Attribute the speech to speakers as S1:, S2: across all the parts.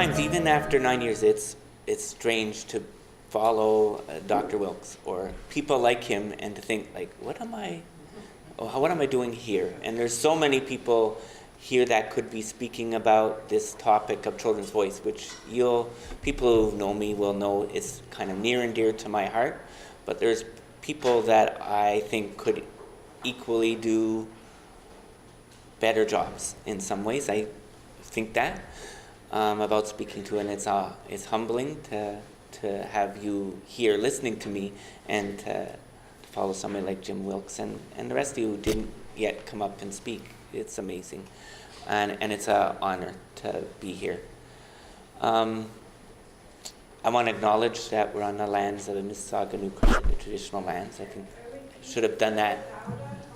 S1: times, even after 9 years, it's strange to follow Dr. Wilkes or people like him and to think, like, what am I doing here? And there's so many people here that could be speaking about this topic of children's voice, which people who know me will know is kind of near and dear to my heart. But there's people that I think could equally do better jobs in some ways. I think that about speaking to, and it's humbling to have you here listening to me and to follow somebody like Jim Wilkes and the rest of you who didn't yet come up and speak. It's amazing, and it's an honor to be here. I want to acknowledge that we're on the lands of the Mississauga New Crescent, the traditional lands. I think I should have done that.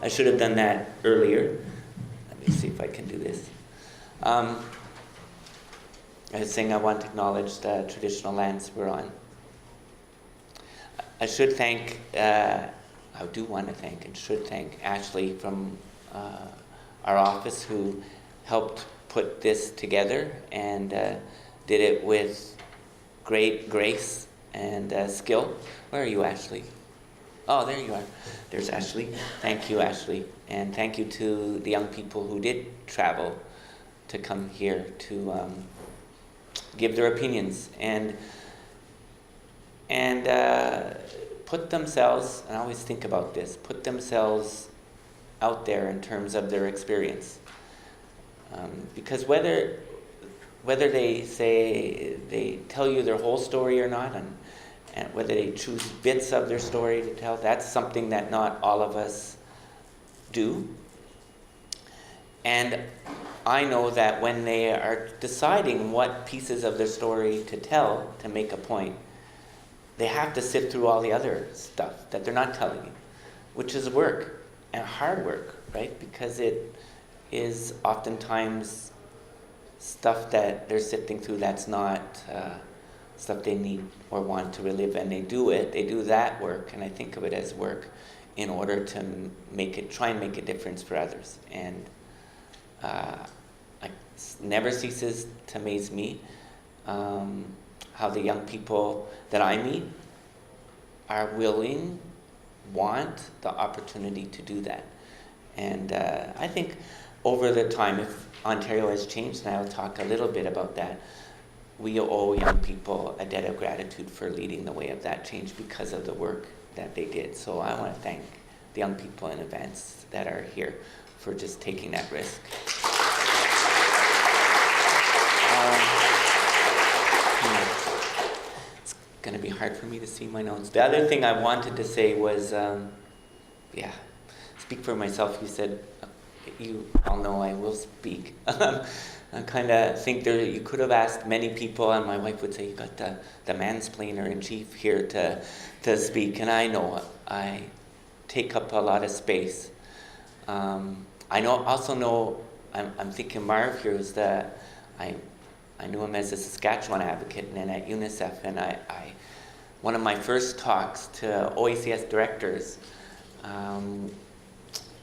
S1: I should have done that earlier. Let me see if I can do this. I was saying I want to acknowledge the traditional lands we're on. I should thank, I do want to thank and should thank Ashley from our office who helped put this together and did it with great grace and skill. Where are you, Ashley? Oh, there you are. There's Ashley. Thank you, Ashley. And thank you to the young people who did travel to come here to give their opinions and put themselves, and I always think about this, put themselves out there in terms of their experience. Because whether they tell you their whole story or not, and whether they choose bits of their story to tell, that's something that not all of us do. And I know that when they are deciding what pieces of their story to tell to make a point, they have to sift through all the other stuff that they're not telling you, which is work, and hard work, right? Because it is oftentimes stuff that they're sifting through that's not stuff they need or want to relive, and they do that work, and I think of it as work in order to try and make a difference for others. And it never ceases to amaze me how the young people that I meet are willing, want the opportunity to do that. And I think over the time, if Ontario has changed, and I'll talk a little bit about that, we owe young people a debt of gratitude for leading the way of that change because of the work that they did. So I want to thank the young people in advance that are here for just taking that risk. It's going to be hard for me to see my notes. The other thing I wanted to say was, speak for myself. You said, you all know I will speak. I kind of think you could have asked many people, and my wife would say, you got the mansplainer in chief here to speak, and I know I take up a lot of space. Also know, I'm thinking Marv here was I knew him as a Saskatchewan advocate and then at UNICEF, and one of my first talks to OACS directors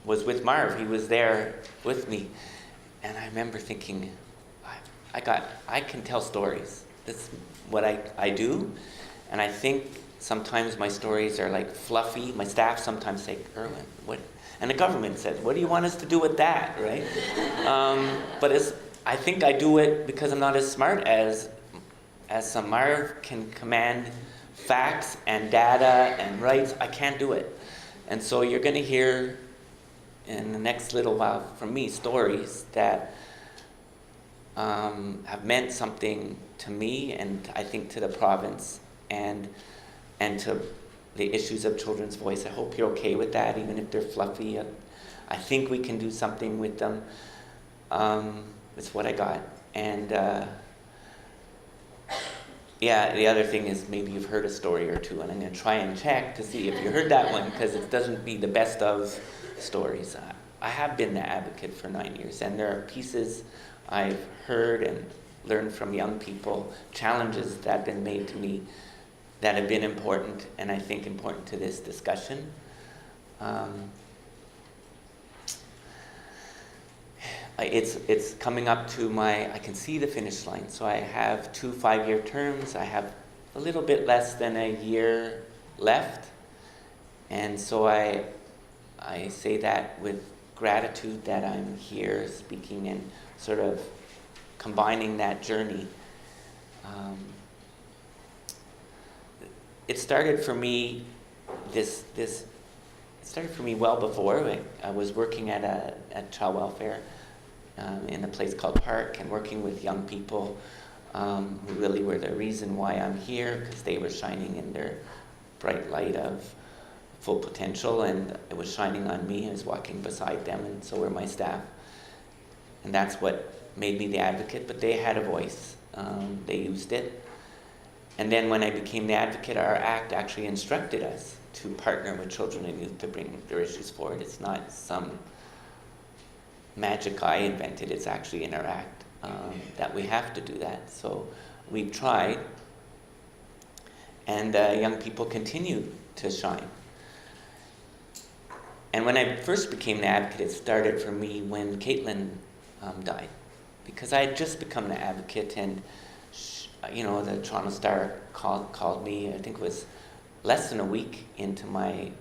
S1: was with Marv. He was there with me, and I remember thinking, I can tell stories. That's what I do, and I think sometimes my stories are like fluffy. My staff sometimes say, Irwin, what? And the government says, what do you want us to do with that, right? But I think I do it because I'm not as smart as some Marv can command facts and data and rights. I can't do it. And so you're going to hear in the next little while from me stories that have meant something to me and I think to the province and to the issues of children's voice. I hope you're okay with that, even if they're fluffy. I think we can do something with them. It's what I got. And the other thing is maybe you've heard a story or two, and I'm going to try and check to see if you heard that one, because it doesn't be the best of stories. I have been the advocate for 9 years, and there are pieces I've heard and learned from young people, challenges that have been made to me that have been important, and I think important to this discussion. it's coming up to I can see the finish line. So I have 2 5-year terms. I have a little bit less than a year left. And so I say that with gratitude that I'm here speaking and sort of combining that journey. It started for me it started for me well before. I was working at child welfare in a place called Park and working with young people who really were the reason why I'm here, because they were shining in their bright light of full potential, and it was shining on me. I was walking beside them, and so were my staff. And that's what made me the advocate, but they had a voice. They used it. And then when I became the advocate, our act actually instructed us to partner with children and youth to bring their issues forward. It's not some magic I invented. It's actually in our act that we have to do that. So we've tried, and young people continue to shine. And when I first became the advocate, it started for me when Caitlin died, because I had just become the advocate, and the Toronto Star called me. I think it was less than a week into my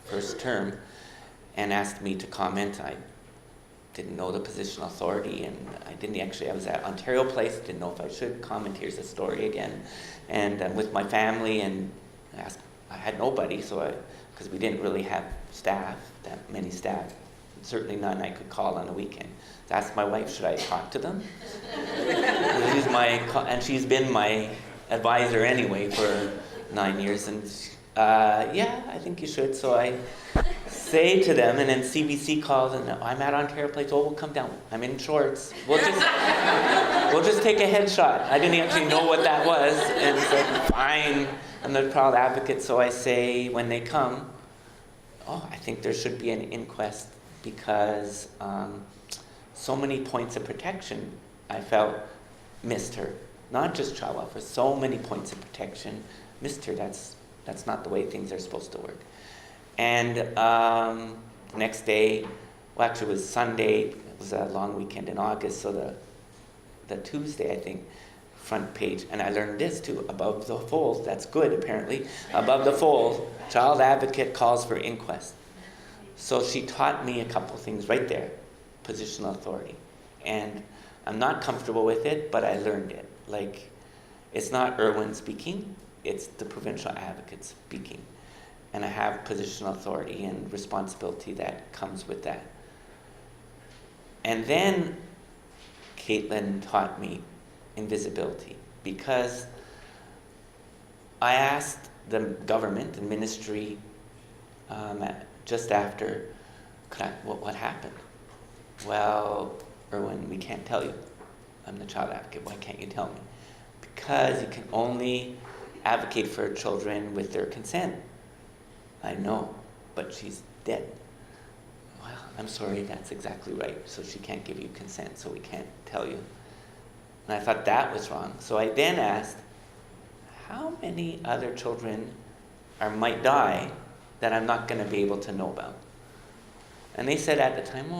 S1: first term, and asked me to comment. I didn't know the positional authority, and I was at Ontario Place, didn't know if I should comment. Here's the story again, and with my family, and I had nobody, because we didn't really have that many staff, certainly none I could call on a weekend. I asked my wife, should I talk to them? And she's been my advisor anyway for 9 years, and yeah, I think you should. So I say to them, and then CBC calls, and I'm at Ontario Place. Oh, we'll come down. I'm in shorts. We'll just take a headshot. I didn't actually know what that was, and said, fine. I'm the child advocate, so I say when they come, I think there should be an inquest, because so many points of protection I felt missed her. Not just child welfare, so many points of protection missed her. That's not the way things are supposed to work. And next day, well, actually it was Sunday, it was a long weekend in August, so the Tuesday, I think, front page, and I learned this too, above the fold, that's good apparently, above the fold, child advocate calls for inquest. So she taught me a couple things right there, positional authority. And I'm not comfortable with it, but I learned it. Like, it's not Irwin speaking, it's the Provincial Advocate speaking. And I have positional authority and responsibility that comes with that. And then Caitlin taught me invisibility, because I asked the government and ministry just after, what happened? Well, Irwin, we can't tell you. I'm the child advocate. Why can't you tell me? Because you can only advocate for children with their consent. I know, but she's dead. Well, I'm sorry, that's exactly right. So she can't give you consent, so we can't tell you. And I thought that was wrong. So I then asked, how many other children might die that I'm not going to be able to know about? And they said at the time,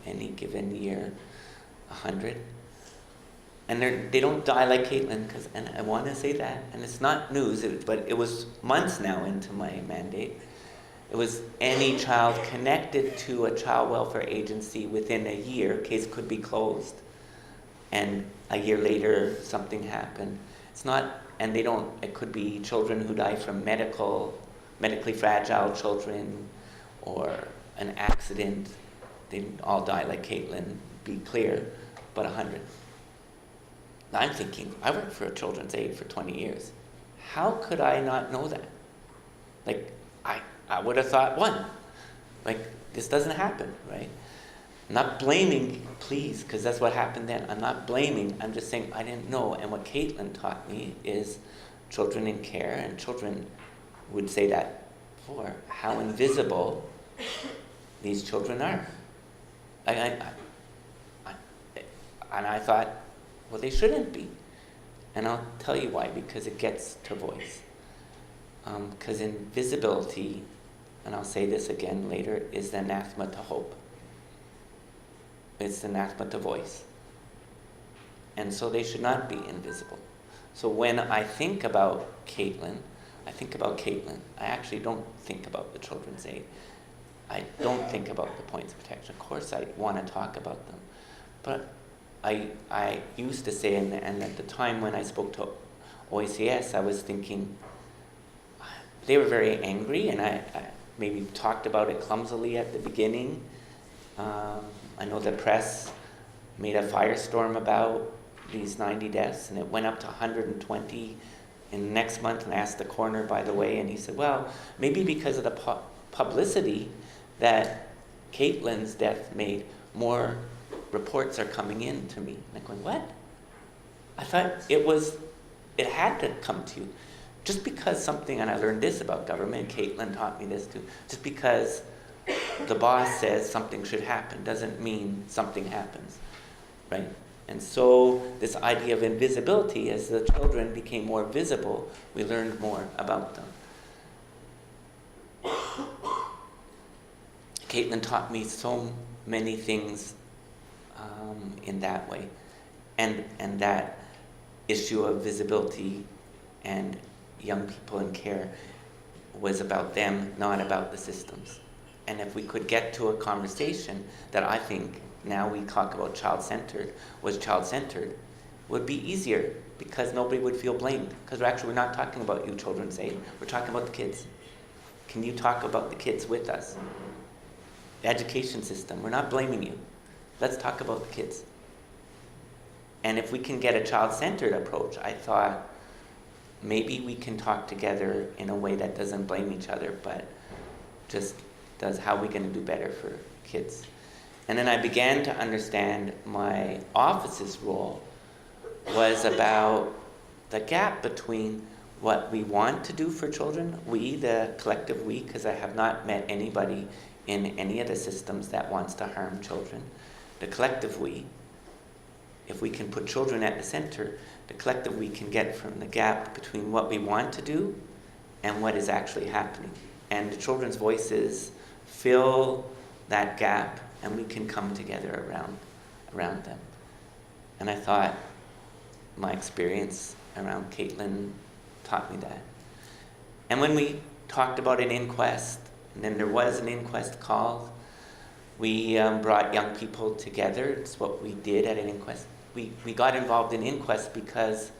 S1: any given year, 100. And they don't die like Caitlin, and I want to say that, and it's not news, but it was months now into my mandate. It was any child connected to a child welfare agency within a year, case could be closed, and a year later something happened. It's not, and it could be children who die from medically fragile children, or an accident. They didn't all die like Caitlin, be clear, but 100. I'm thinking, I worked for a children's aid for 20 years. How could I not know that? Like, I would have thought one. Like, this doesn't happen, right? I'm not blaming, please, because that's what happened then. I'm not blaming, I'm just saying I didn't know. And what Caitlin taught me is children in care, and children would say that before, how invisible these children are. And I thought, well, they shouldn't be. And I'll tell you why, because it gets to voice. Because invisibility, and I'll say this again later, is the anathema to hope. It's enactment of voice. And so they should not be invisible. So when I think about Caitlin, I actually don't think about the children's aid. I don't think about the points of protection. Of course I want to talk about them. But I used to say, and at the time when I spoke to OACS, I was thinking, they were very angry, and I maybe talked about it clumsily at the beginning. I know the press made a firestorm about these 90 deaths, and it went up to 120 in next month, and I asked the coroner, by the way, and he said, well, maybe because of the publicity that Caitlin's death made, more reports are coming in to me. And I'm going, what? I thought it had to come to you. Just because something, and I learned this about government, Caitlin taught me this too, just because the boss says something should happen doesn't mean something happens, right? And so this idea of invisibility, as the children became more visible, we learned more about them. Caitlin taught me so many things in that way. And that issue of visibility and young people in care was about them, not about the systems. And if we could get to a conversation that I think, now we talk about child-centered, was child-centered, would be easier because nobody would feel blamed. Because we're not talking about you, children's aid, we're talking about the kids. Can you talk about the kids with us? The education system, we're not blaming you. Let's talk about the kids. And if we can get a child-centered approach, I thought maybe we can talk together in a way that doesn't blame each other, but just does how we're going to do better for kids. And then I began to understand my office's role was about the gap between what we want to do for children, we, the collective we, because I have not met anybody in any of the systems that wants to harm children. The collective we, if we can put children at the center, the collective we can get from the gap between what we want to do and what is actually happening. And the children's voices fill that gap, and we can come together around them. And I thought my experience around Caitlin taught me that. And when we talked about an inquest, and then there was an inquest called, we brought young people together. It's what we did at an inquest. We got involved in inquest because,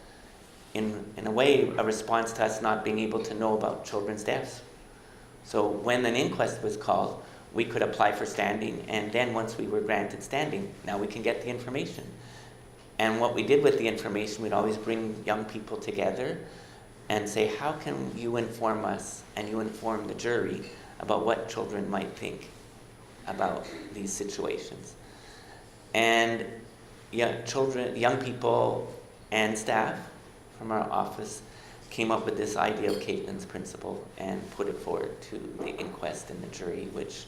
S1: in a way, a response to us not being able to know about children's deaths. So when an inquest was called, we could apply for standing, and then once we were granted standing, now we can get the information. And what we did with the information, we'd always bring young people together and say, how can you inform us and you inform the jury about what children might think about these situations? And young people and staff from our office came up with this idea of Caitlin's principle and put it forward to the inquest and the jury, which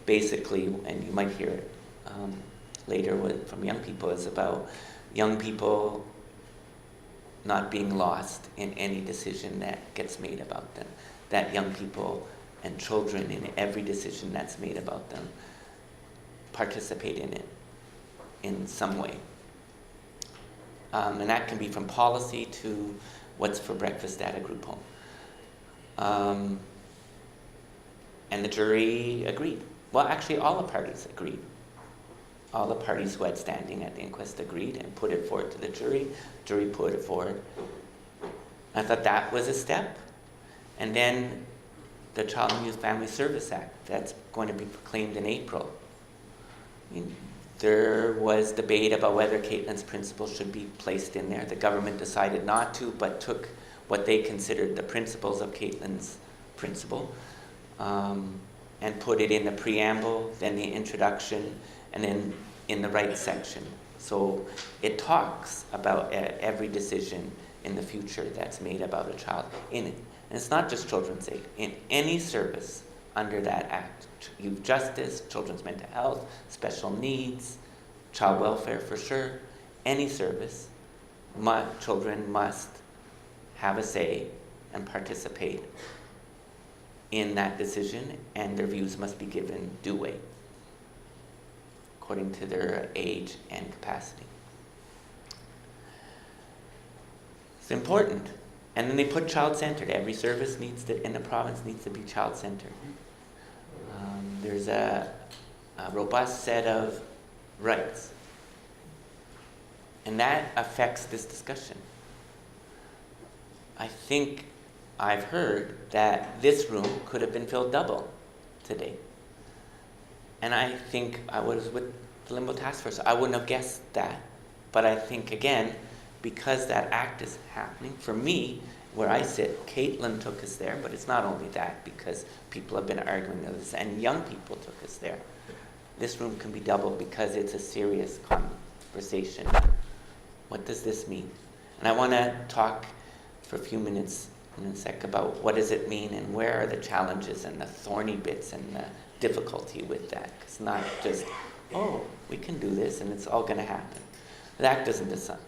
S1: basically, and you might hear it later from young people, is about young people not being lost in any decision that gets made about them. That young people and children, in every decision that's made about them, participate in it in some way. And that can be from policy to what's for breakfast at a group home. And the jury agreed. Well, actually, all the parties agreed. All the parties who had standing at the inquest agreed and put it forward to the jury. Jury put it forward. I thought that was a step. And then the Child and Youth Family Service Act, that's going to be proclaimed in April. There was debate about whether Caitlin's principle should be placed in there. The government decided not to, but took what they considered the principles of Caitlin's principle and put it in the preamble, then the introduction, and then in the right section. So it talks about every decision in the future that's made about a child in it. And it's not just children's aid. In any service under that act, youth justice, children's mental health, special needs, child welfare for sure, any service, children must have a say and participate in that decision, and their views must be given due weight. Of according to their age and capacity. It's important. And then they put child-centered. Every service in the province needs to be child-centered. There's a robust set of rights. And that affects this discussion. I think I've heard that this room could have been filled double today. And I think I was with the Limbo Task Force. I wouldn't have guessed that. But I think, again, because that act is happening, for me, where I sit, Caitlin took us there, but it's not only that, because people have been arguing this, and young people took us there. This room can be doubled because it's a serious conversation. What does this mean? And I want to talk for a few minutes in a sec about what does it mean and where are the challenges and the thorny bits and the difficulty with that. It's not just, oh, we can do this and it's all going to happen. The Act doesn't decide.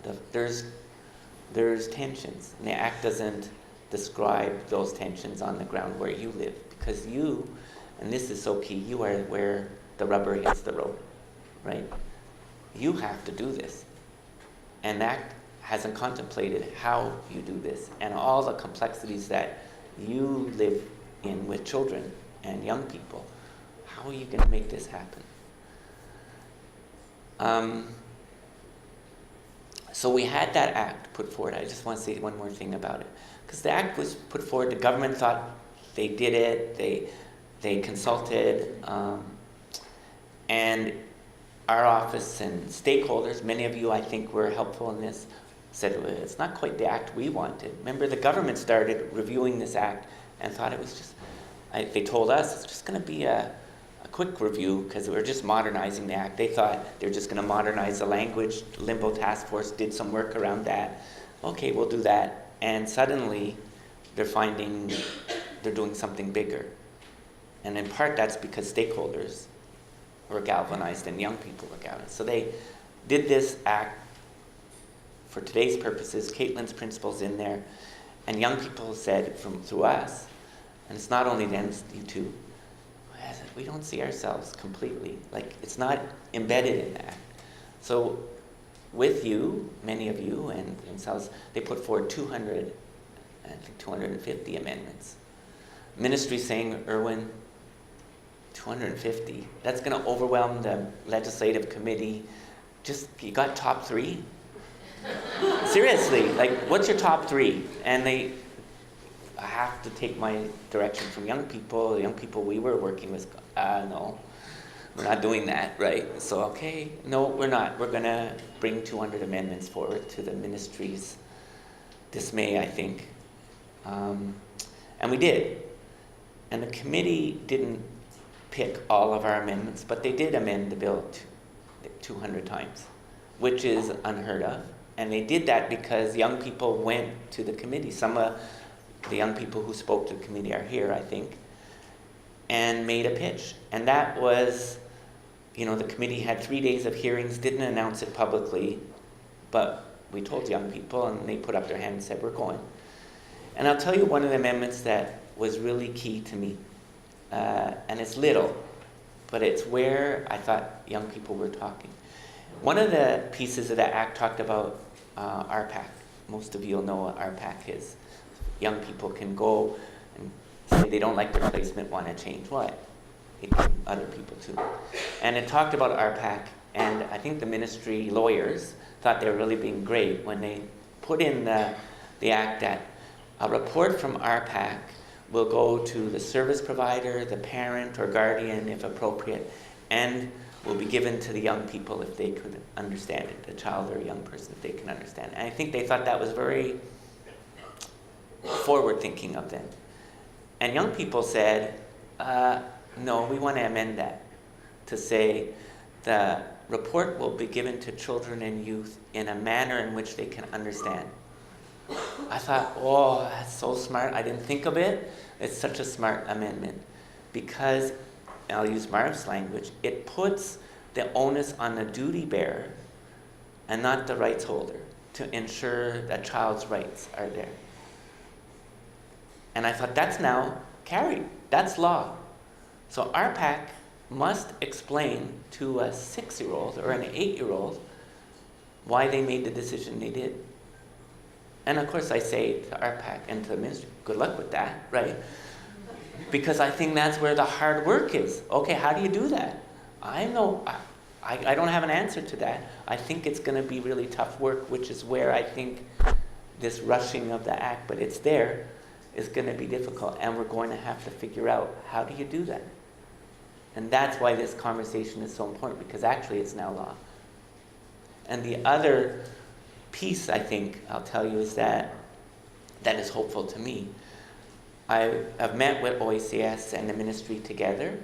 S1: There's tensions, and the Act doesn't describe those tensions on the ground where you live, because you, and this is so key, you are where the rubber hits the road, right? You have to do this. And the Act hasn't contemplated how you do this and all the complexities that you live in with children and young people. How are you going to make this happen? So we had that Act put forward. I just want to say one more thing about it. Because the Act was put forward, the government thought they did it, they consulted, and our office and stakeholders, many of you I think were helpful in this, said, well, it's not quite the Act we wanted. Remember, the government started reviewing this Act and thought it was just, they told us it's just going to be a quick review because we're just modernizing the Act. They thought they were just going to modernize the language. Limbo Task Force did some work around that. Okay, we'll do that. And suddenly they're finding they're doing something bigger. And in part that's because stakeholders were galvanized and young people were galvanized. So they did this Act for today's purposes. Caitlin's principles in there. And young people said through us, and it's not only them, you too, we don't see ourselves completely. Like, it's not embedded in that. So with you, many of you, and themselves, they put forward 250 amendments. Ministry saying, Irwin, 250, that's going to overwhelm the legislative committee. Just, you got top 3? Seriously, like, what's your top 3? And I have to take my direction from young people. The young people we were working with, no, we're not doing that, right? So, okay, no, we're not. We're going to bring 200 amendments forward to the ministry's dismay, I think. And we did. And the committee didn't pick all of our amendments, but they did amend the bill 200 times, which is unheard of. And they did that because young people went to the committee. Some of the young people who spoke to the committee are here, I think, and made a pitch. And that was, the committee had 3 days of hearings, didn't announce it publicly, but we told young people, and they put up their hand and said, we're going. And I'll tell you one of the amendments that was really key to me. And it's little, but it's where I thought young people were talking. One of the pieces of the Act talked about RPAC. Most of you will know what RPAC is. Young people can go and say they don't like their placement, want to change what? Other people too. And it talked about RPAC, and I think the ministry lawyers thought they were really being great when they put in the Act that a report from RPAC will go to the service provider, the parent or guardian if appropriate, and will be given to the young people if they could understand it, the child or young person if they can understand it. And I think they thought that was very forward-thinking of them. And young people said, no, we want to amend that to say the report will be given to children and youth in a manner in which they can understand. I thought, oh, that's so smart. I didn't think of it. It's such a smart amendment because, and I'll use Marv's language, it puts the onus on the duty bearer and not the rights holder to ensure that child's rights are there. And I thought, that's now carried. That's law. So RPAC must explain to a 6-year-old or an 8-year-old why they made the decision they did. And of course I say to RPAC and to the ministry, good luck with that, right? Because I think that's where the hard work is. Okay, how do you do that? I don't have an answer to that. I think it's going to be really tough work, which is where I think this rushing of the act, but it's there, is going to be difficult. And we're going to have to figure out, how do you do that? And that's why this conversation is so important, because actually it's now law. And the other piece, I think, I'll tell you, is that is hopeful to me. I've met with OACS and the ministry together,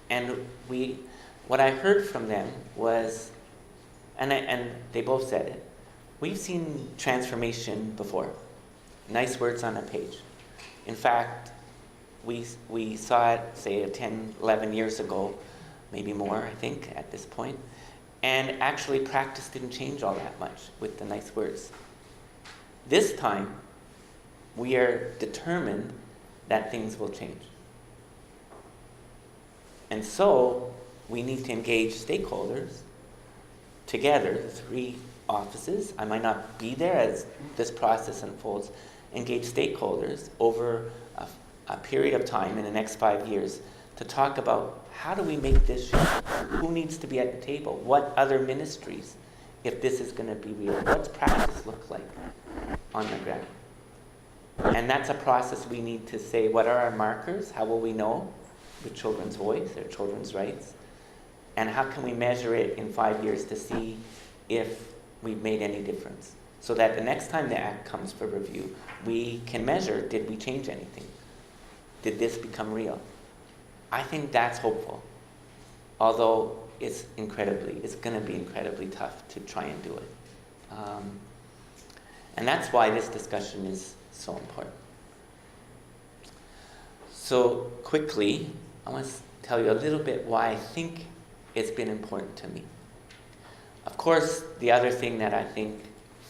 S1: and what I heard from them was, and they both said it, we've seen transformation before. Nice words on a page. In fact, we saw it, say, 10, 11 years ago, maybe more, I think, at this point. And actually, practice didn't change all that much with the nice words. This time, we are determined that things will change. And so, we need to engage stakeholders together, the 3 offices. I might not be there as this process unfolds. Engage stakeholders over a period of time in the next 5 years to talk about, how do we make this shift? Who needs to be at the table? What other ministries, if this is going to be real? What's practice look like on the ground? And that's a process we need to say, what are our markers? How will we know with children's voice or children's rights? And how can we measure it in 5 years to see if we've made any difference? So that the next time the Act comes for review, we can measure, did we change anything? Did this become real? I think that's hopeful. Although it's going to be incredibly tough to try and do it. And that's why this discussion is so important. So quickly, I want to tell you a little bit why I think it's been important to me. Of course, the other thing that I think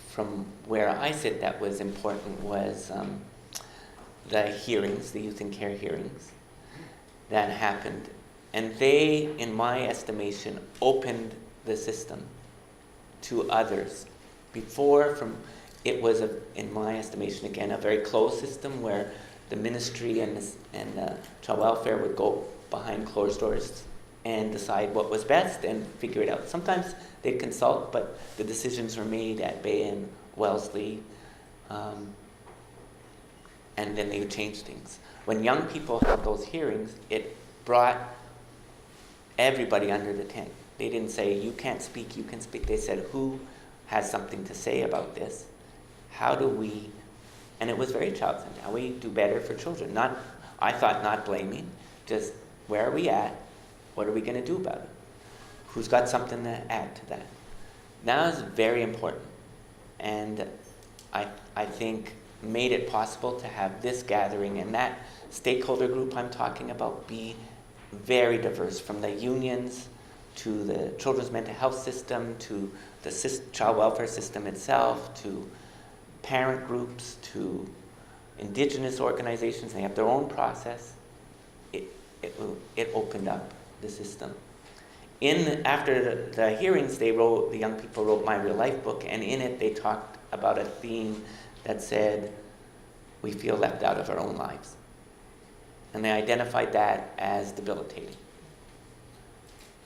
S1: from where I sit that was important was the hearings, the youth and care hearings that happened. And they, in my estimation, opened the system to others. Before, it was, in my estimation, again, a very closed system where the ministry and child welfare would go behind closed doors and decide what was best and figure it out. Sometimes they'd consult, but the decisions were made at Bay and Wellesley, and then they would change things. When young people held those hearings, it brought everybody under the tent. They didn't say, you can't speak, you can speak. They said, who has something to say about this? How do we, and it was very child-centered, how we do better for children. I thought not blaming, just where are we at? What are we going to do about it? Who's got something to add to that? Now is very important. And I think made it possible to have this gathering and that stakeholder group I'm talking about be very diverse, from the unions to the children's mental health system to the child welfare system itself to parent groups to indigenous organizations. They have their own process. It opened up the system. After the hearings, the young people wrote my real life book, and in it they talked about a theme that said, we feel left out of our own lives. And they identified that as debilitating.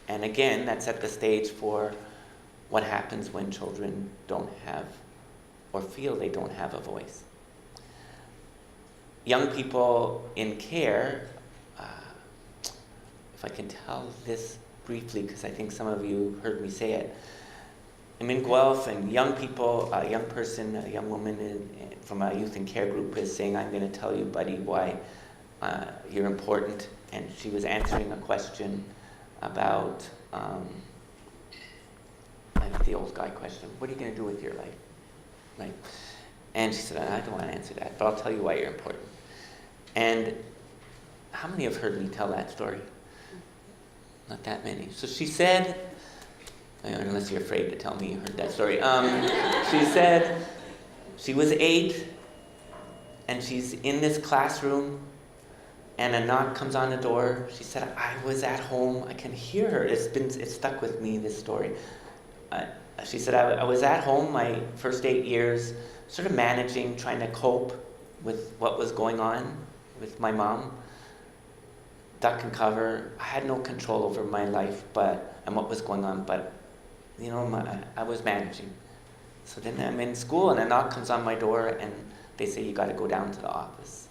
S1: And again, that set the stage for what happens when children don't have or feel they don't have a voice. Young people in care, if I can tell this briefly, because I think some of you heard me say it. I'm in Guelph, and young people, a young person, a young woman from a youth and care group is saying, I'm going to tell you, buddy, why you're important. And she was answering a question about, like the old guy question, what are you going to do with your life? Right? And she said, I don't want to answer that, but I'll tell you why you're important. And how many have heard me tell that story? Not that many. So she said, unless you're afraid to tell me you heard that story. She said she was 8, and she's in this classroom And a knock comes on the door. She said, I was at home. I can hear her. It's stuck with me, this story. She said, I was at home my first 8 years, sort of managing, trying to cope with what was going on with my mom. Duck and cover. I had no control over my life and what was going on, but I was managing. So then I'm in school and a knock comes on my door and they say, you got to go down to the office.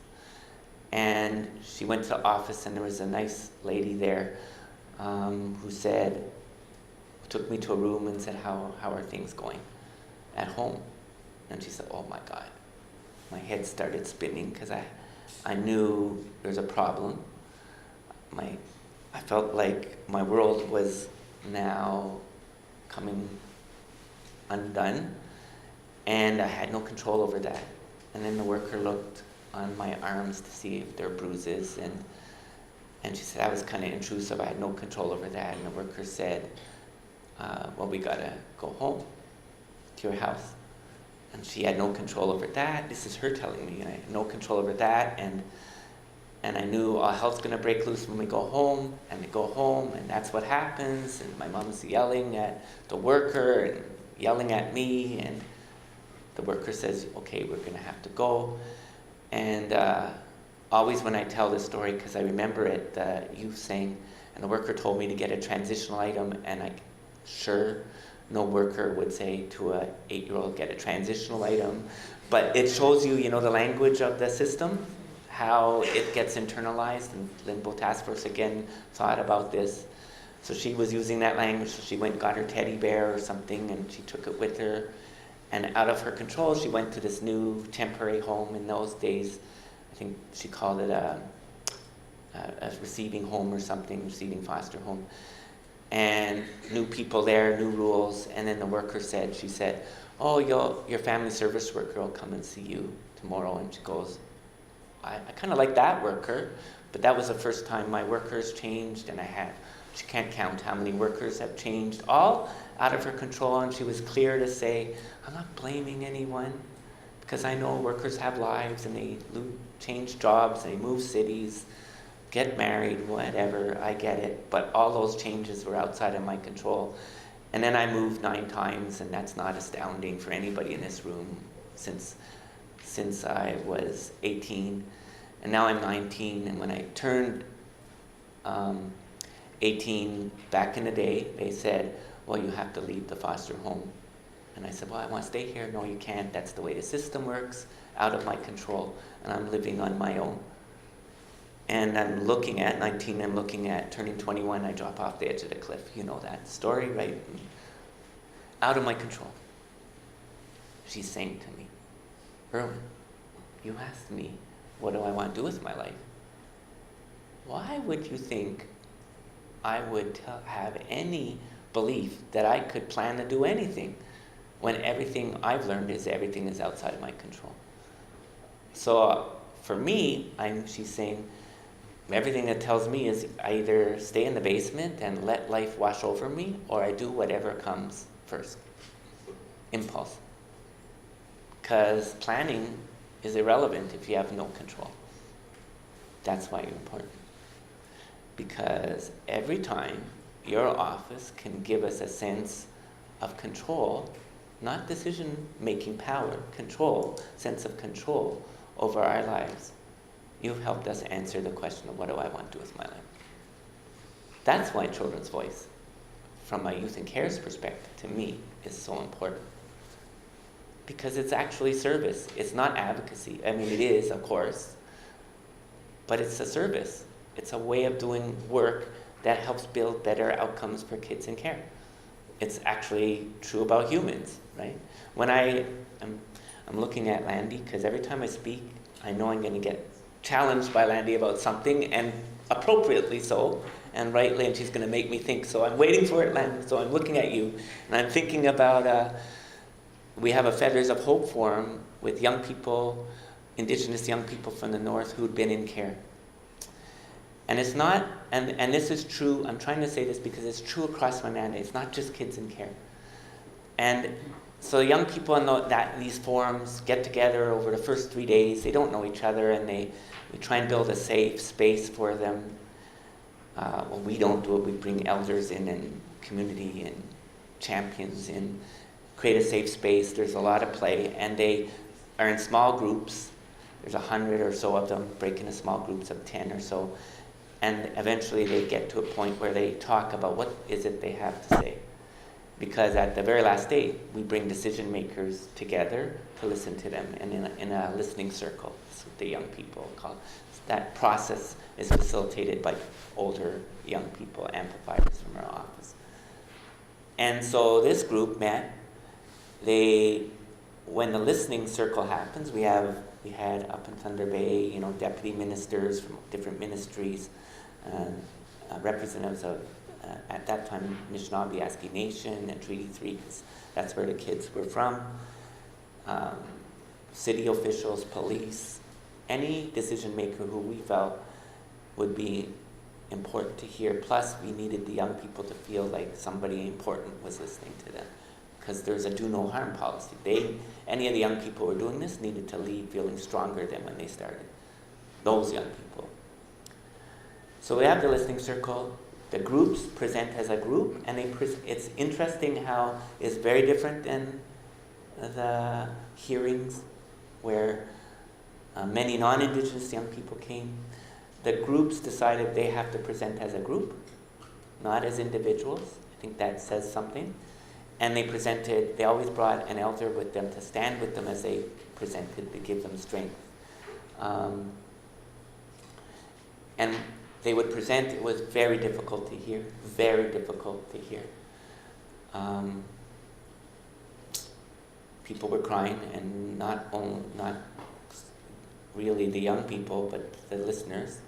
S1: And she went to the office and there was a nice lady there who took me to a room and said, how are things going at home? And she said, oh my God. My head started spinning because I knew there was a problem. I felt like my world was now coming undone, and I had no control over that. And then the worker looked on my arms to see if there were bruises, and she said I was kind of intrusive. I had no control over that. And the worker said, well, we gotta go home to your house. And she had no control over that. This is her telling me. I had no control over that, and I knew all hell's gonna break loose when we go home. And we go home, and that's what happens. And my mom's yelling at the worker and yelling at me, and the worker says, okay, we're gonna have to go. And always when I tell this story, because I remember it, the youth saying, and the worker told me to get a transitional item, and no worker would say to a 8-year-old, get a transitional item. But it shows you, the language of the system, how it gets internalized. And Limbo Task Force again thought about this. So she was using that language, so she went and got her teddy bear or something, and she took it with her. And out of her control, she went to this new temporary home. In those days, I think she called it a receiving home or something, receiving foster home. And new people there, new rules. And then the worker she said, oh, your family service worker will come and see you tomorrow. And she goes, I kind of like that worker, but that was the first time my workers changed, and she can't count how many workers have changed, all out of her control. And she was clear to say, I'm not blaming anyone, because I know workers have lives and they change jobs, they move cities, get married, whatever, I get it. But all those changes were outside of my control. And then I moved 9 times, and that's not astounding for anybody in this room since I was 18. And now I'm 19, and when I turned 18 back in the day, they said, well, you have to leave the foster home. And I said, well, I want to stay here. No, you can't. That's the way the system works, out of my control, and I'm living on my own. And I'm looking at 19, I'm looking at turning 21, I drop off the edge of the cliff. You know that story, right? Out of my control. She's saying to me, Irwin, you asked me, what do I want to do with my life? Why would you think I would have any belief that I could plan to do anything when everything I've learned is everything is outside of my control? So for me, she's saying, everything that tells me is I either stay in the basement and let life wash over me, or I do whatever comes first. Impulse. Because planning is irrelevant if you have no control. That's why you're important. Because every time your office can give us a sense of control, not decision-making power, control, sense of control over our lives, you've helped us answer the question of what do I want to do with my life. That's why children's voice, from a youth and care's perspective, to me, is so important. Because it's actually service. It's not advocacy. I mean, it is, of course, but it's a service. It's a way of doing work that helps build better outcomes for kids in care. It's actually true about humans, right? When I'm looking at Landy, because every time I speak, I know I'm going to get challenged by Landy about something, and appropriately so, and rightly, and she's going to make me think. So I'm waiting for it, Landy. So I'm looking at you, and I'm thinking about, we have a Feathers of Hope forum with young people, Indigenous young people from the North who'd been in care. And it's not, and this is true, I'm trying to say this because it's true across my mandate. It's not just kids in care. And So young people in these forums get together over the first 3 days. They don't know each other, and we try and build a safe space for them. Well, we don't do it. We bring elders in and community and champions in, create a safe space. There's a lot of play, and they are in small groups. There's 100 or so of them, break into small groups of 10 or so. And eventually they get to a point where they talk about what is it they have to say. Because at the very last day, we bring decision makers together to listen to them, and in a listening circle. That's what the young people call it. That process is facilitated by older young people, amplifiers from our office. And so this group met. When the listening circle happens, we had up in Thunder Bay, deputy ministers from different ministries, representatives of, at that time, Anishinaabe Nation and Treaty 3, because that's where the kids were from, city officials, police, any decision maker who we felt would be important to hear. Plus, we needed the young people to feel like somebody important was listening to them, because there's a do no harm policy. Any of the young people who were doing this needed to leave feeling stronger than when they started. Those young people. So we have the listening circle. The groups present as a group, and it's interesting how it's very different than the hearings where many non-Indigenous young people came. The groups decided they have to present as a group, not as individuals. I think that says something. And they always brought an elder with them to stand with them as they presented to give them strength. And they would present. It was very difficult to hear, very difficult to hear. People were crying, and not really the young people, but the listeners,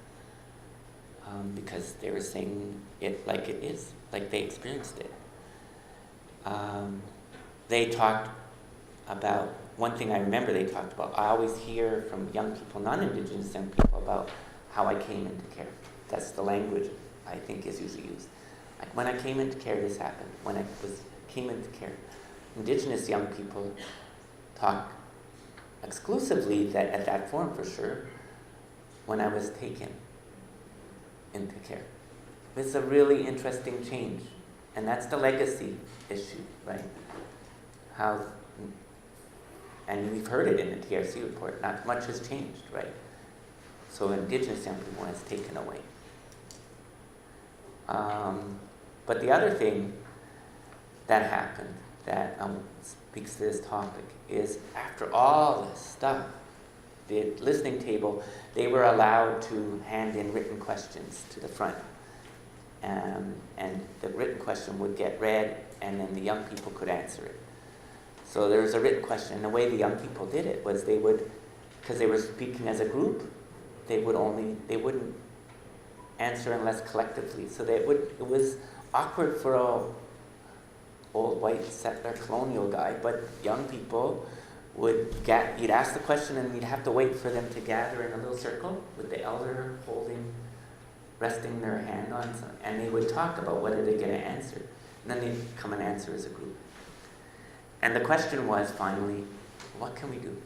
S1: because they were saying it like it is, like they experienced it. They talked about, one thing I remember they talked about, I always hear from young people, non-Indigenous young people, about how I came into care. That's the language I think is usually used. Like, when I came into care, this happened. When I came into care. Indigenous young people talk exclusively at that forum, for sure, when I was taken into care. It's a really interesting change. And that's the legacy issue, right? And we've heard it in the TRC report, not much has changed, right? So Indigenous young people is taken away. But the other thing that happened that speaks to this topic is, after all this stuff, the listening table, they were allowed to hand in written questions to the front. And the written question would get read, and then the young people could answer it. So there was a written question, and the way the young people did it was they would, because they were speaking as a group, they wouldn't answer unless collectively. So it was awkward for a old white settler colonial guy, but young people you'd ask the question, and you'd have to wait for them to gather in a little circle with the elder resting their hand on something, and they would talk about what are they going to answer. And then they'd come and answer as a group. And the question was, finally, what can we do?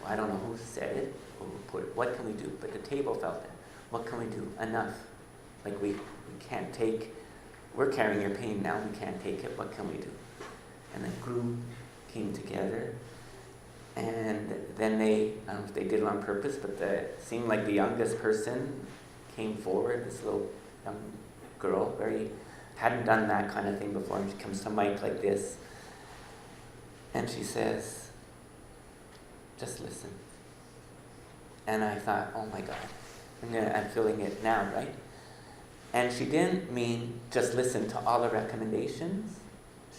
S1: I don't know who said it, or who put it, what can we do? But the table felt that. What can we do? Enough. Like, we can't take, we're carrying your pain now, we can't take it, what can we do? And the group came together, and then I don't know if they did it on purpose, but it seemed like the youngest person came forward, this little young girl, hadn't done that kind of thing before, and she comes to Mike like this, and she says, just listen. And I thought, oh my God, I'm feeling it now, right? And she didn't mean just listen to all the recommendations.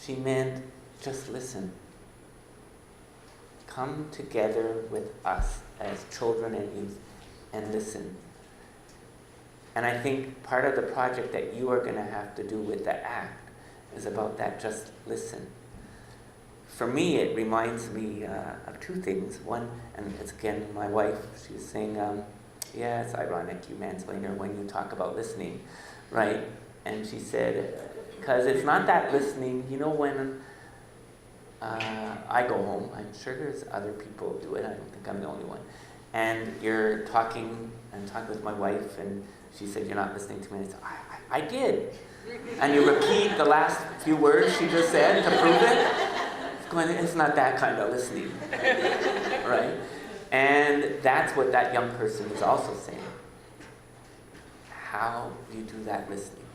S1: She meant just listen. Come together with us as children and youth and listen. And I think part of the project that you are going to have to do with the ACT is about that, just listen. For me, it reminds me of two things. One, and it's again my wife, she was saying, yeah, it's ironic, you mansplainer, when you talk about listening, right? And she said, because it's not that listening, when I go home. I'm sure there's other people who do it. I don't think I'm the only one. And you're talking, and talking with my wife, and she said, "You're not listening to me." And I said, I did. And you repeat the last few words she just said to prove it. It's going, it's not that kind of listening. Right? And that's what that young person is also saying. How do you do that listening?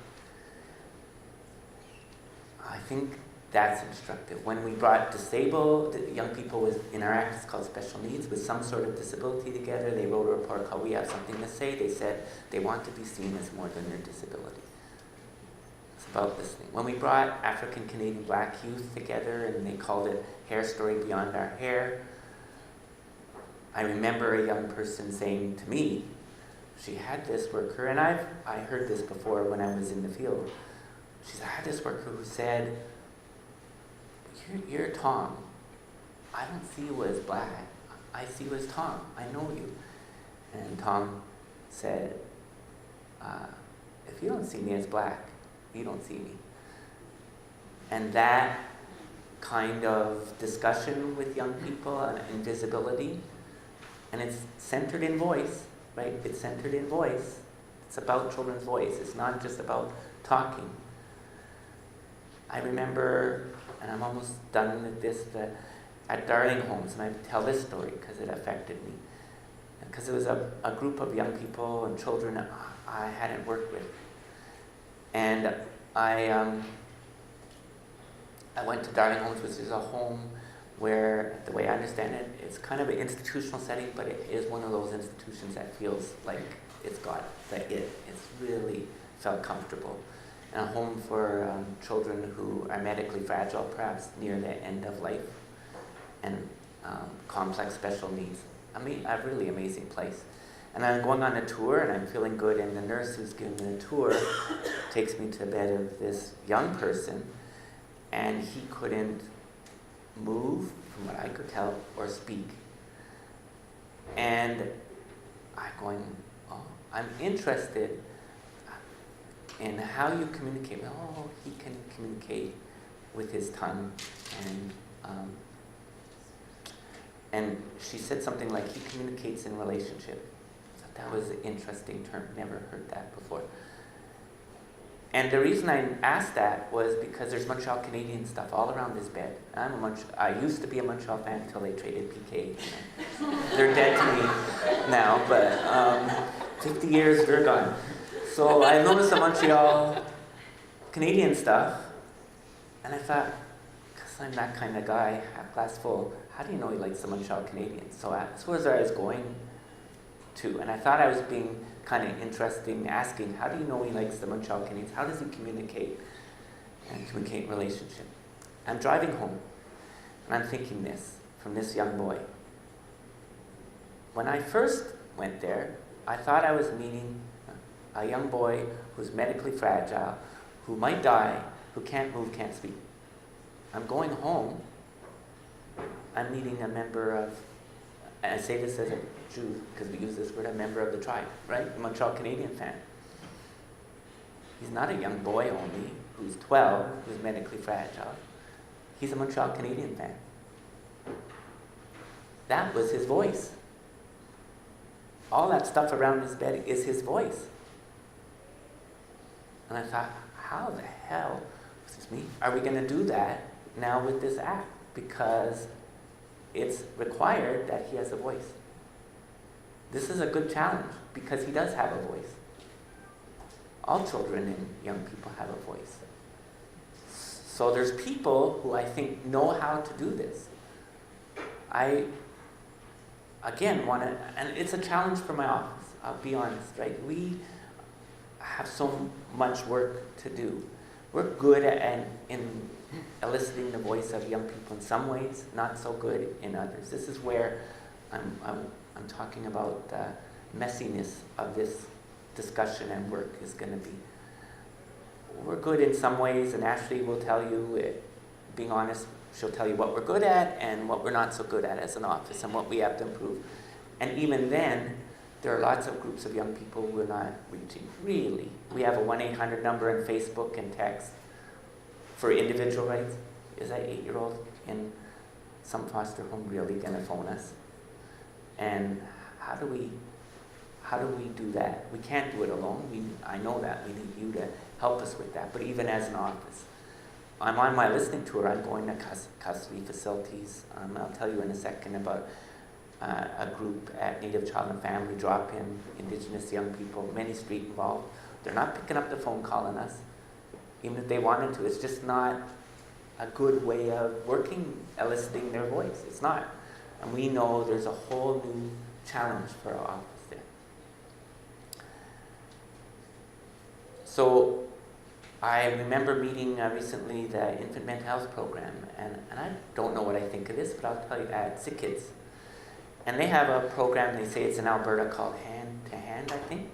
S1: I think that's instructive. When we brought disabled young people in our act, it's called special needs, with some sort of disability together, they wrote a report called We Have Something to Say. They said they want to be seen as more than their disability. It's about listening. When we brought African Canadian Black youth together, and they called it Hair Story Beyond Our Hair, I remember a young person saying to me, she had this worker, and I heard this before when I was in the field. She said, I had this worker who said, you're Tom. I don't see you as black. I see you as Tom. I know you. And Tom said, if you don't see me as black, you don't see me. And that kind of discussion with young people and invisibility, and it's centered in voice, right? It's centered in voice. It's about children's voice. It's not just about talking. I remember, and I'm almost done with this, at Darling Homes, and I tell this story because it affected me. Because it was a group of young people and children I hadn't worked with. And I went to Darling Homes, which is a home where, the way I understand it, it's kind of an institutional setting, but it is one of those institutions that feels like it's got it's really felt comfortable. And a home for children who are medically fragile, perhaps near the end of life, and complex special needs. I mean, a really amazing place. And I'm going on a tour, and I'm feeling good, and the nurse who's giving me the tour takes me to the bed of this young person, and he couldn't move, from what I could tell, or speak. And I'm going, oh, I'm interested in how you communicate. Oh, he can communicate with his tongue. And she said something like, he communicates in relationship. So that was an interesting term. Never heard that before. And the reason I asked that was because there's Montreal Canadian stuff all around this bed. I used to be a Montreal fan until they traded PK. They're dead to me now, but 50 years, they're gone. So I noticed the Montreal Canadian stuff, and I thought, because I'm that kind of guy, half glass full, how do you know he likes the Montreal Canadiens? So that's where I was going to, and I thought I was being kind of interesting, asking, how do you know he likes the Montreal Canadiens? How does he communicate and communicate relationship? I'm driving home, and I'm thinking this, from this young boy. When I first went there, I thought I was meeting a young boy who's medically fragile, who might die, who can't move, can't speak. I'm going home, I'm meeting a member of, and I say this as a Jew, because we use this word, a member of the tribe, right? A Montreal Canadian fan. He's not a young boy only, who's 12, who's medically fragile. He's a Montreal Canadian fan. That was his voice. All that stuff around his bed is his voice. And I thought, how the hell, excuse me, are we going to do that now with this act? Because it's required that he has a voice. This is a good challenge because he does have a voice. All children and young people have a voice. So there's people who I think know how to do this. I, again, want to, and it's a challenge for my office, I'll be honest, right? We have so much work to do. We're good in eliciting the voice of young people in some ways, not so good in others. This is where I'm talking about the messiness of this discussion and work is going to be. We're good in some ways, and Ashley will tell you, being honest, she'll tell you what we're good at and what we're not so good at as an office and what we have to improve. And even then, there are lots of groups of young people we're not reaching, really. We have a 1-800 number on Facebook and text for individual rights. Is that 8-year-old? in some foster home really going to phone us? And how do we do that? We can't do it alone. I know that. We need you to help us with that. But even as an office, I'm on my listening tour. I'm going to custody facilities. I'll tell you in a second about a group at Native Child and Family, drop-in, Indigenous young people, many street involved. They're not picking up the phone calling us, even if they wanted to. It's just not a good way of working, eliciting their voice. It's not. And we know there's a whole new challenge for our office there. So I remember meeting recently the infant mental health program, and I don't know what I think of this, but I'll tell you, at Sick Kids. And they have a program, they say it's in Alberta, called Hand to Hand, I think.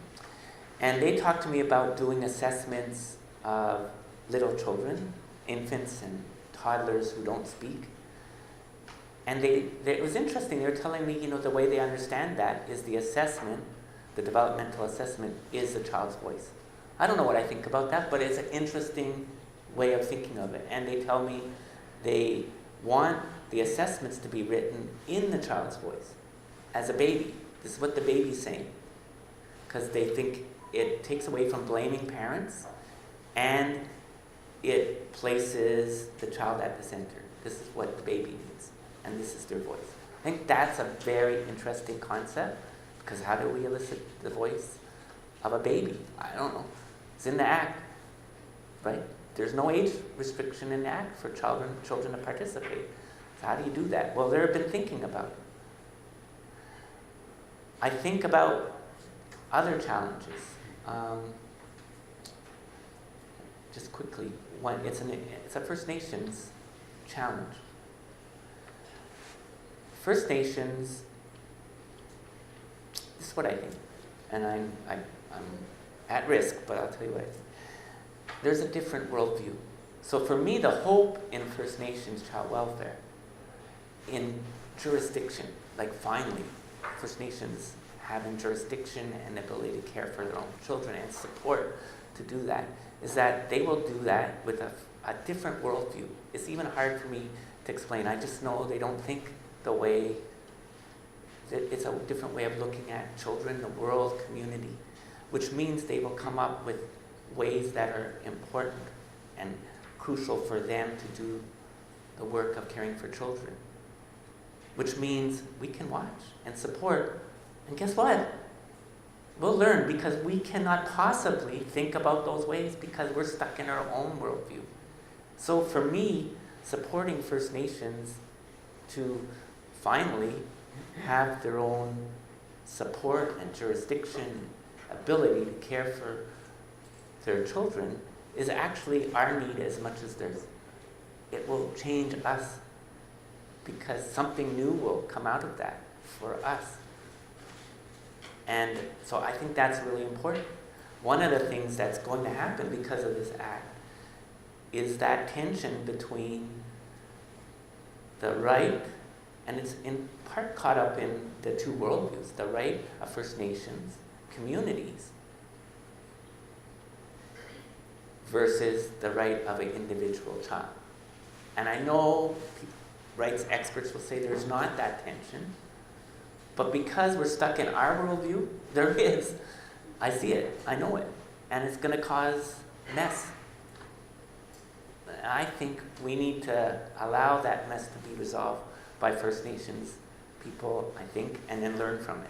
S1: And they talked to me about doing assessments of little children, infants and toddlers who don't speak. And it was interesting. They were telling me, the way they understand that is the assessment, the developmental assessment, is the child's voice. I don't know what I think about that, but it's an interesting way of thinking of it. And they tell me they want the assessments to be written in the child's voice as a baby. This is what the baby's saying. Because they think it takes away from blaming parents and it places the child at the center. This is what the baby needs, and this is their voice. I think that's a very interesting concept, because how do we elicit the voice of a baby? I don't know. It's in the Act, right? There's no age restriction in the Act for children to participate. So how do you do that? Well, they've been thinking about it. I think about other challenges. Just quickly, it's a First Nations challenge. First Nations, this is what I think, and I'm at risk, but I'll tell you what I think. There's a different worldview. So for me, the hope in First Nations child welfare, in jurisdiction, like finally, First Nations having jurisdiction and the ability to care for their own children and support to do that, is that they will do that with a different worldview. It's even hard for me to explain. I just know they don't think the way, that it's a different way of looking at children, the world, community, which means they will come up with ways that are important and crucial for them to do the work of caring for children. Which means we can watch and support. And guess what? We'll learn, because we cannot possibly think about those ways because we're stuck in our own worldview. So for me, supporting First Nations to finally have their own support and jurisdiction, ability to care for their children, is actually our need as much as theirs. It will change us, because something new will come out of that for us. And so I think that's really important. One of the things that's going to happen because of this act is that tension between the right, and it's in part caught up in the two worldviews, the right of First Nations communities versus the right of an individual child. And I know rights experts will say there's not that tension, but because we're stuck in our worldview, there is. I see it, I know it, and it's going to cause mess. I think we need to allow that mess to be resolved by First Nations people, I think, and then learn from it.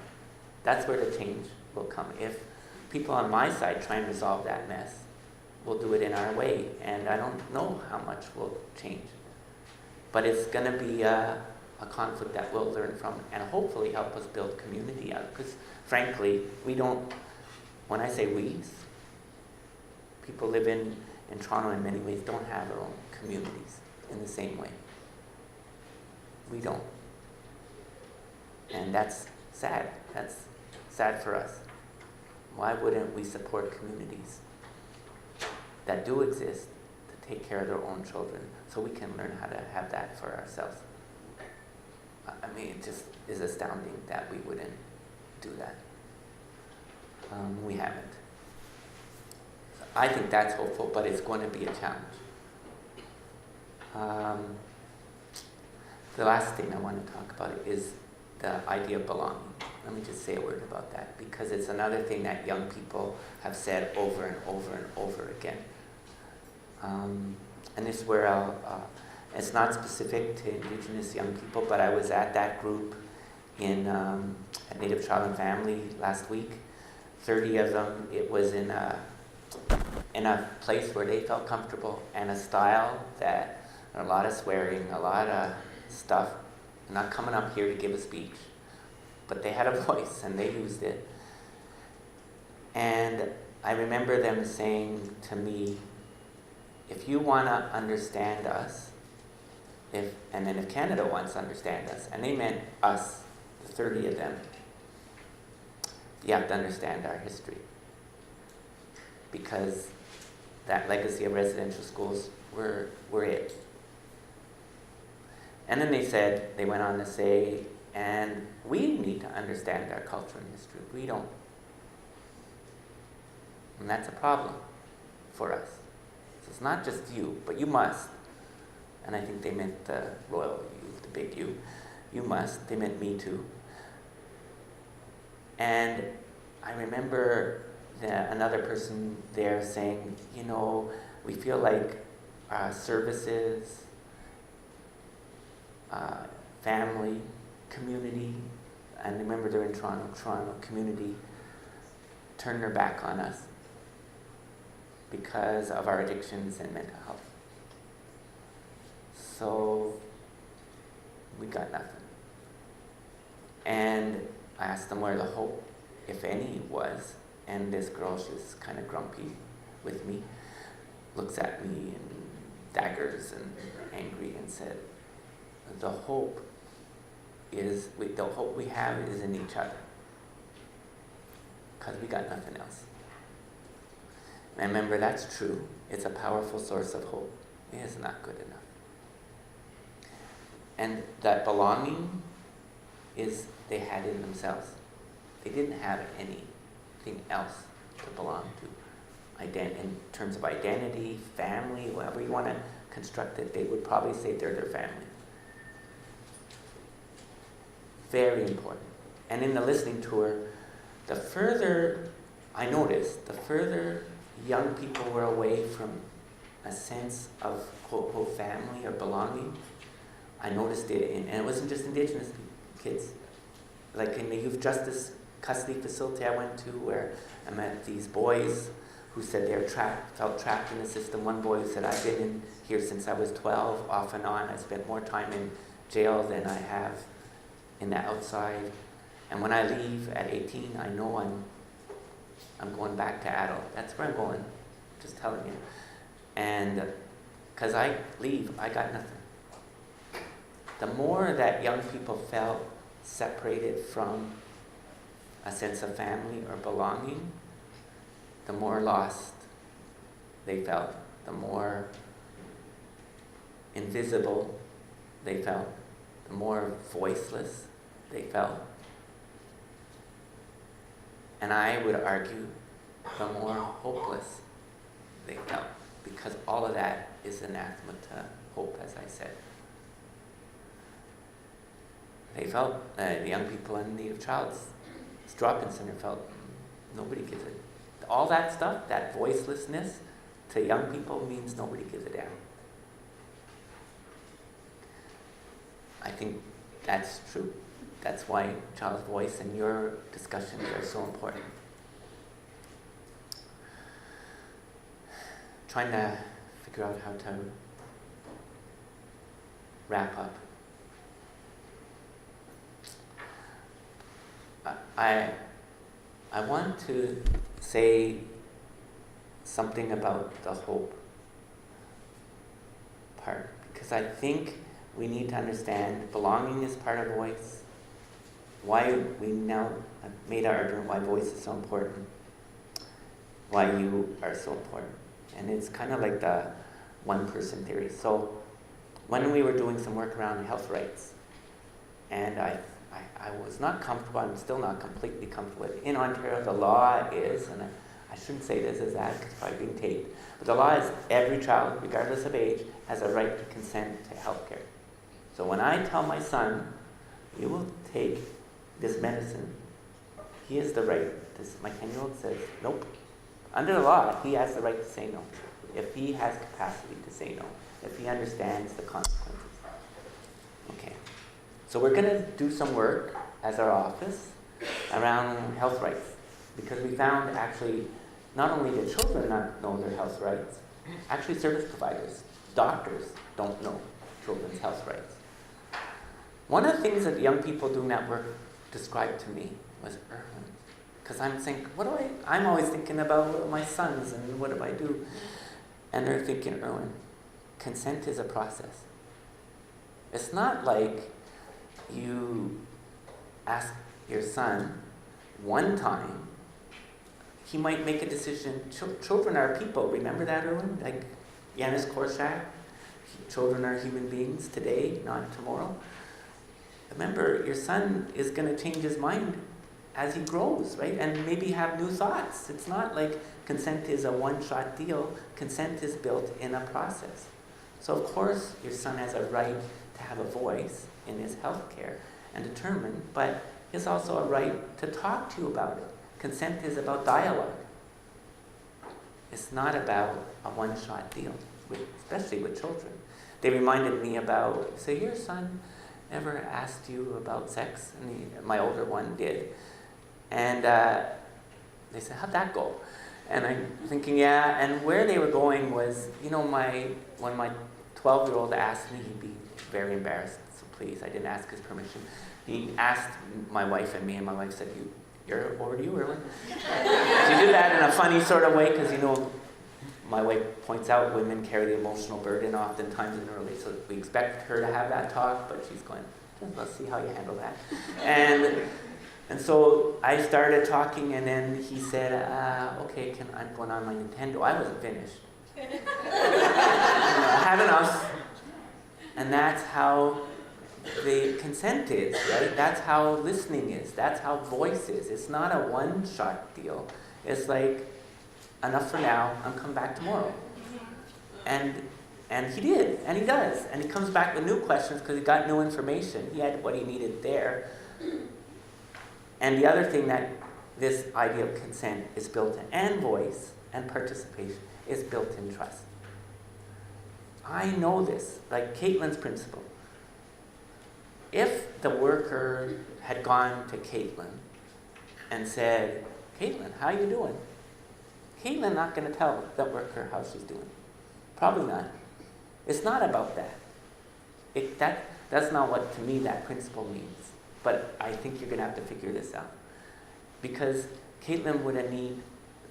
S1: That's where the change will come. If people on my side try and resolve that mess, we'll do it in our way, and I don't know how much will change. But it's going to be a conflict that we'll learn from and hopefully help us build community out. Because frankly, we don't, when I say we, people live in Toronto in many ways don't have their own communities in the same way. We don't. And that's sad. That's sad for us. Why wouldn't we support communities that do exist to take care of their own children so we can learn how to have that for ourselves? I mean, it just is astounding that we wouldn't do that. We haven't. I think that's hopeful, but it's going to be a challenge. The last thing I want to talk about is the idea of belonging. Let me just say a word about that, because it's another thing that young people have said over and over and over again. And this is where it's not specific to Indigenous young people, but I was at that group at Native Child and Family last week. 30 of them. It was in a place where they felt comfortable, and a style that a lot of swearing, a lot of stuff. I'm not coming up here to give a speech, but they had a voice and they used it. And I remember them saying to me, if you want to understand us, if Canada wants to understand us, and they meant us, the 30 of them, you have to understand our history. Because that legacy of residential schools were it. And then they went on to say, and we need to understand our culture and history. We don't. And that's a problem for us. So it's not just you, but you must. And I think they meant the royal you, the big you. You must. They meant me too. And I remember another person there saying, we feel like services, family, community, and remember they're in Toronto community, turned their back on us because of our addictions and mental health. So we got nothing. And I asked them where the hope, if any, was. And this girl, she was kind of grumpy with me, looks at me and daggers and angry and said, the hope we have is in each other, because we got nothing else. And I remember that's true. It's a powerful source of hope. It is not good enough. And that belonging is they had in themselves. They didn't have anything else to belong to. In terms of identity, family, whatever you want to construct it, they would probably say they're their family. Very important. And in the listening tour, the further young people were away from a sense of quote, quote, family or belonging, I noticed it and it wasn't just Indigenous kids. Like in the youth justice custody facility I went to, where I met these boys who said they felt trapped in the system. One boy who said, I've been in here since I was 12, off and on. I spent more time in jail than I have in the outside. And when I leave at 18, I know I'm going back to adult. That's where I'm going, just telling you. And because I leave, I got nothing. The more that young people felt separated from a sense of family or belonging, the more lost they felt, the more invisible they felt, the more voiceless they felt. And I would argue the more hopeless they felt, because all of that is anathema to hope, as I said. They felt, the young people in Native Child's drop-in center felt nobody gives it. All that stuff, that voicelessness to young people means nobody gives a damn. I think that's true. That's why child's voice and your discussions are so important. Trying to figure out how to wrap up. I want to say something about the hope part, because I think we need to understand belonging is part of voice, why we now have made our argument why voice is so important, why you are so important. And it's kind of like the one-person theory. So when we were doing some work around health rights, and I was not comfortable, I'm still not completely comfortable with it. In Ontario, the law is, and I shouldn't say this as that because it's probably being taped, but the law is every child, regardless of age, has a right to consent to health care. So when I tell my son, you will take this medicine, he has the right. My 10-year-old says, nope. Under the law, he has the right to say no. If he has capacity to say no. If he understands the consequences. Okay. So we're going to do some work as our office around health rights. Because we found actually, not only do children not know their health rights, actually service providers, doctors don't know children's health rights. One of the things that young people doing that work described to me was Irwin. Because I'm thinking, I'm always thinking about my sons and what do I do? And they're thinking, Irwin, consent is a process. It's not like you ask your son one time, he might make a decision. Children are people, remember that, Irwin? Like Yanis Korshak, children are human beings today, not tomorrow. Remember, your son is going to change his mind as he grows, right? And maybe have new thoughts. It's not like consent is a one-shot deal. Consent is built in a process. So of course, your son has a right to have a voice in his health care and determine, but he has also a right to talk to you about it. Consent is about dialogue. It's not about a one-shot deal, especially with children. They reminded me about, say, your son ever asked you about sex? And my older one did. And they said, how'd that go? And I'm thinking, yeah. And where they were going was, when my 12-year-old asked me, he'd be very embarrassed. So please, I didn't ask his permission. He asked my wife and me, and my wife said, over to you, Irwin. She did that in a funny sort of way, because, my wife points out women carry the emotional burden oftentimes in early, so we expect her to have that talk, but she's going, let's see how you handle that. And so I started talking, and then he said, okay, I'm going on my Nintendo. I wasn't finished. I have enough. And that's how the consent is, right? That's how listening is. That's how voice is. It's not a one-shot deal. It's like, enough for now, I'm coming back tomorrow. And he did, and he does. And he comes back with new questions because he got new information. He had what he needed there. And the other thing that this idea of consent is built in, and voice and participation, is built in trust. I know this, like Caitlin's principle. If the worker had gone to Caitlin and said, Caitlin, how you doing? Caitlin not going to tell that worker how she's doing. Probably not. It's not about that. That's not what, to me, that principle means. But I think you're going to have to figure this out. Because Caitlin would need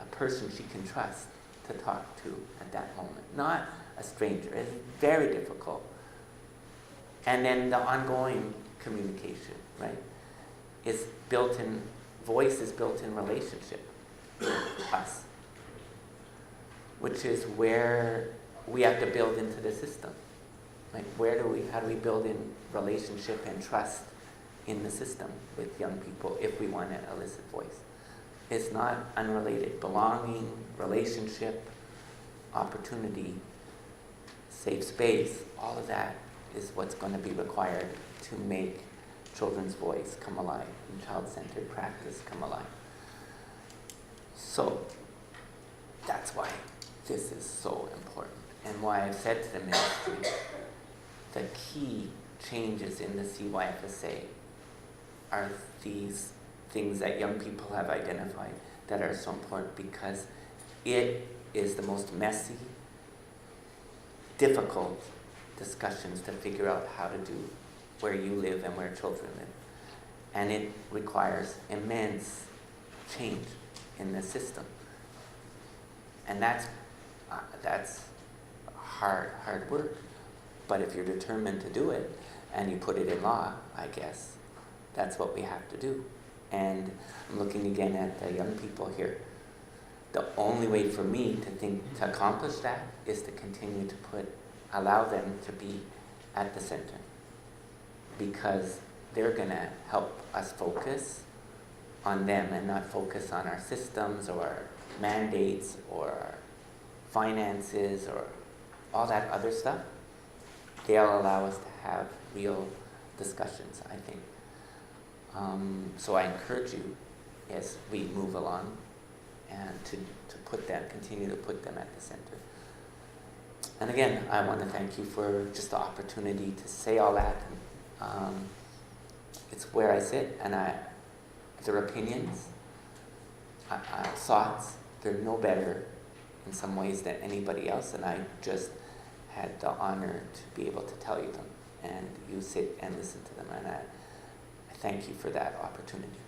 S1: a person she can trust to talk to at that moment, not a stranger. It's very difficult. And then the ongoing communication, right, is built in, voice is built in relationship with us, which is where we have to build into the system. Like, how do we build in relationship and trust in the system with young people if we want to elicit voice? It's not unrelated. Belonging, relationship, opportunity, safe space, all of that is what's going to be required to make children's voice come alive and child-centered practice come alive. So that's why this is so important, and why I've said to the ministry, the key changes in the CYFSA are these things that young people have identified that are so important, because it is the most messy, difficult discussions to figure out how to do where you live and where children live. And it requires immense change in the system. And that's hard work. But if you're determined to do it and you put it in law, I guess that's what we have to do. And I'm looking again at the young people here. The only way for me to accomplish that is to continue to allow them to be at the center, because they're going to help us focus on them and not focus on our systems or our mandates or our finances or all that other stuff. They'll allow us to have real discussions, I think. So I encourage you, as we move along, and to continue to put them at the center. And again, I want to thank you for just the opportunity to say all that. It's where I sit, and their opinions, thoughts, they're no better in some ways than anybody else, and I just had the honor to be able to tell you them, and you sit and listen to them, and I thank you for that opportunity.